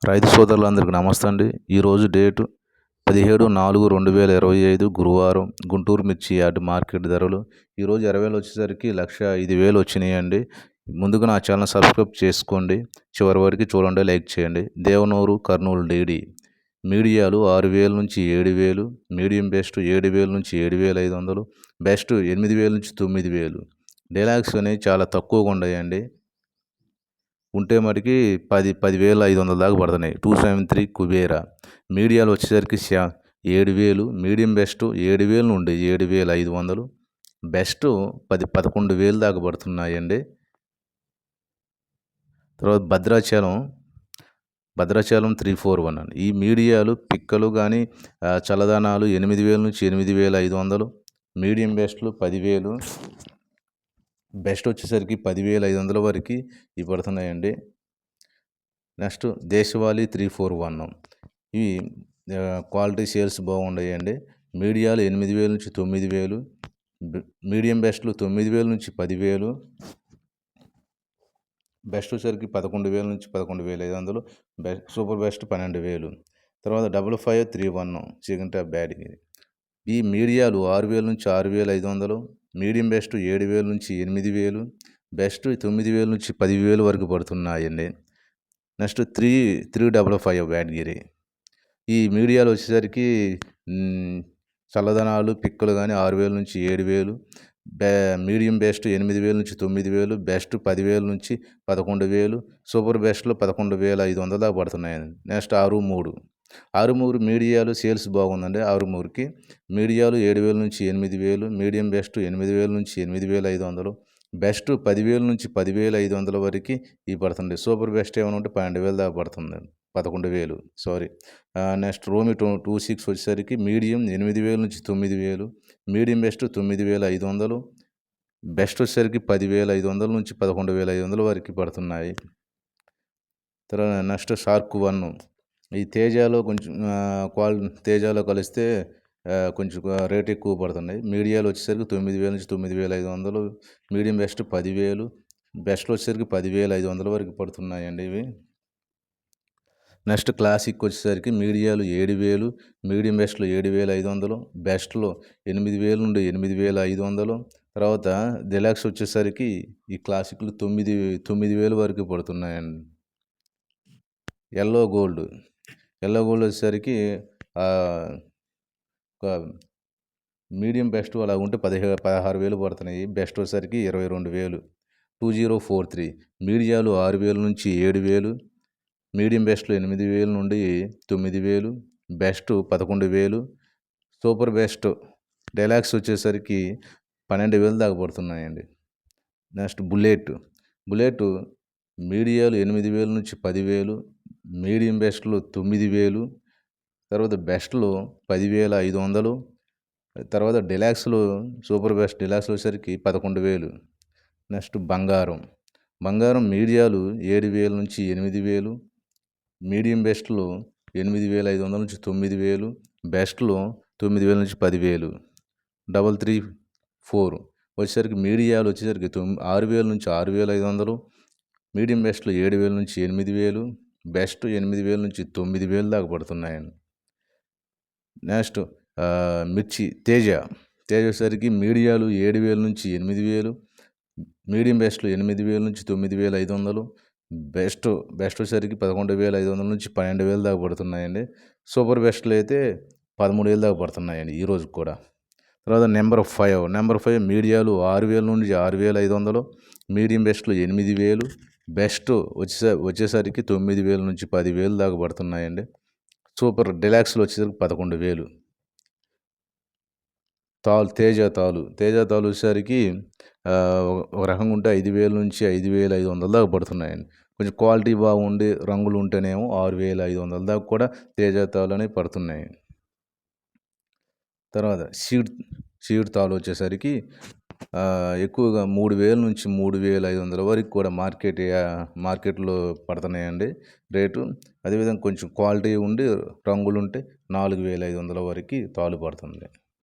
రైతు సోదరులందరికీ నమస్తే అండి. ఈరోజు డేటు 17/4/2025 గురువారం. గుంటూరు మిర్చి యార్డ్ మార్కెట్ ధరలు ఈరోజు 20,000 వచ్చేసరికి 1,05,000 వచ్చినాయండి. ముందుగా నా ఛానల్ సబ్స్క్రైబ్ చేసుకోండి, చివరి వరకు చూడండి, లైక్ చేయండి. దేవనూరు కర్నూలు డీడీ మీడియాలు 6,000 నుంచి 7,000, మీడియం బెస్ట్ 7,000 నుంచి 7,500, బెస్ట్ 8,000 నుంచి 9,000. డీలాక్స్ అనేవి చాలా తక్కువగా ఉన్నాయండి. ఉంటే మటుకి 10,500 దాకా పడుతున్నాయి. 273 కుబేరా మీడియాలు వచ్చేసరికి 7,000, మీడియం బెస్ట్ 7,000 నుండి 7,500, బెస్ట్ 11,000 దాకా పడుతున్నాయండి. తర్వాత భద్రాచలం 341 అండి. ఈ మీడియాలు పిక్కలు కానీ చల్లదనాలు 8,000 నుంచి 8,500, మీడియం బెస్ట్లు 10,000, బెస్ట్ వచ్చేసరికి 10,500 వరకు ఇవి పడుతున్నాయండి. నెక్స్ట్ దేశవాళీ 341, ఇవి క్వాలిటీ సేల్స్ బాగున్నాయండి. మీడియాలు 8,000 నుంచి 9,000, మీడియం బెస్ట్లు 9,000 నుంచి 10,000, బెస్ట్ వచ్చేసరికి 11,000 నుంచి 11,500, సూపర్ బెస్ట్ 12,000. తర్వాత 5531 చికెన్ టాప్ బ్యాటింగ్. ఈ మీడియాలు 6,000 నుంచి 6,500, మీడియం బెస్ట్ 7,000 నుంచి 8,000, బెస్ట్ 9,000 నుంచి 10,000 వరకు పడుతున్నాయండి. నెక్స్ట్ 355 బ్యాటగిరి. ఈ మీడియాలు వచ్చేసరికి చల్లదనాలు పిక్కలు కానీ 6,000 నుంచి 7,000, మీడియం బెస్ట్ 8,000 నుంచి 9,000, బెస్ట్ 10,000 నుంచి 11,000, సూపర్ బెస్ట్లో 11,500 దాకా పడుతున్నాయండి. నెక్స్ట్ 63 మీడియాలు సేల్స్ బాగుందండి. 63కి మీడియాలు 7,000 నుంచి 8,000, మీడియం బెస్ట్ 8,000 నుంచి 8,500, బెస్ట్ 10,000 నుంచి 10,500 వరకు ఇవి పడుతుంది. సూపర్ బెస్ట్ ఏమైనా ఉంటే 12,000 దాకా పడుతుంది, 11,000 సారీ. నెక్స్ట్ రోమి 26 వచ్చేసరికి మీడియం 8,000 నుంచి 9,000, మీడియం బెస్ట్ 9,500, బెస్ట్ వచ్చేసరికి 10,500 నుంచి 11,500 వరకు పడుతున్నాయి. తర్వాత నెక్స్ట్ షార్క్ 1, ఈ తేజాలో కొంచెం తేజాలో కలిస్తే కొంచెం రేట్ ఎక్కువ పడుతున్నాయి. మీడియాలు వచ్చేసరికి 9,000 నుంచి 9,500, మీడియం బెస్ట్ 10,000, బెస్ట్లో వచ్చేసరికి 10,500 వరకు పడుతున్నాయండి ఇవి. నెక్స్ట్ క్లాసిక్ వచ్చేసరికి మీడియాలు 7,000, మీడియం బెస్ట్లో 7,500, బెస్ట్లో 8,000 నుండి 8,500, తర్వాత డిలాక్స్ వచ్చేసరికి ఈ క్లాసిక్లు 9,000 వరకు పడుతున్నాయండి. ఎల్లో గోల్డ్ వచ్చేసరికి మీడియం బెస్ట్ అలా ఉంటే 16,000 పడుతున్నాయి, బెస్ట్ వచ్చేసరికి 22,000. 2043 మీడియాలు 6,000 నుంచి 7,000, మీడియం బెస్ట్లో 8,000 నుండి 9,000, బెస్ట్ 11,000, సూపర్ బెస్ట్ డైలాక్స్ వచ్చేసరికి 12,000 దాకా పడుతున్నాయండి. నెక్స్ట్ బుల్లెట్ మీడియాలు 8,000 నుంచి 10,000, మీడియం బెస్ట్లో 9,000, తర్వాత బెస్ట్లో 10,500, తర్వాత డిలాక్స్లో సూపర్ బెస్ట్ డిలాక్స్లో వచ్చేసరికి 11,000. నెక్స్ట్ బంగారం మీడియాలు 7,000 నుంచి 8,000, మీడియం బెస్ట్లో 8,500 నుంచి 9,000, బెస్ట్లో 9,000 నుంచి 10,000. 334 వచ్చేసరికి మీడియాలు వచ్చేసరికి 6,000 నుంచి 6,500, మీడియం బెస్ట్లో 7,000 నుంచి 8,000, బెస్ట్ 8,000 నుంచి 9,000 దాకా పడుతున్నాయండి. నెక్స్ట్ మిర్చి తేజ వచ్చేసరికి మీడియాలు 7,000 నుంచి 8,000, మీడియం బెస్ట్లో 8,000 నుంచి 9,500, బెస్ట్ వచ్చేసరికి 11,500 నుంచి 12,000 దాకా పడుతున్నాయండి. సూపర్ బెస్ట్లో అయితే 13,000 దాకా పడుతున్నాయండి ఈరోజు కూడా. తర్వాత నెంబర్ 5 మీడియాలు 6,000 నుండి 6,500, మీడియం బెస్ట్లో 8,000, బెస్ట్ వచ్చేసరికి 9,000 నుంచి 10,000 దాకా పడుతున్నాయండి. సూపర్ డిలాక్స్లో వచ్చేసరికి 11,000. తేజ తాలు వచ్చేసరికి ఒక రకంగా ఉంటే 5,000 నుంచి 5,500 దాకా పడుతున్నాయండి. కొంచెం క్వాలిటీ బాగుండి రంగులు ఉంటేనేమో 6,500 దాకా కూడా తేజ తాలు అనేవి పడుతున్నాయి. తర్వాత సీడ్ తాలు వచ్చేసరికి ఎక్కువగా 3,000 నుంచి 3,500 వరకు కూడా మార్కెట్లో పడుతున్నాయండి రేటు. అదేవిధంగా కొంచెం క్వాలిటీ ఉండి రంగులు ఉంటే 4,500 వరకు తాలు పడుతుంది.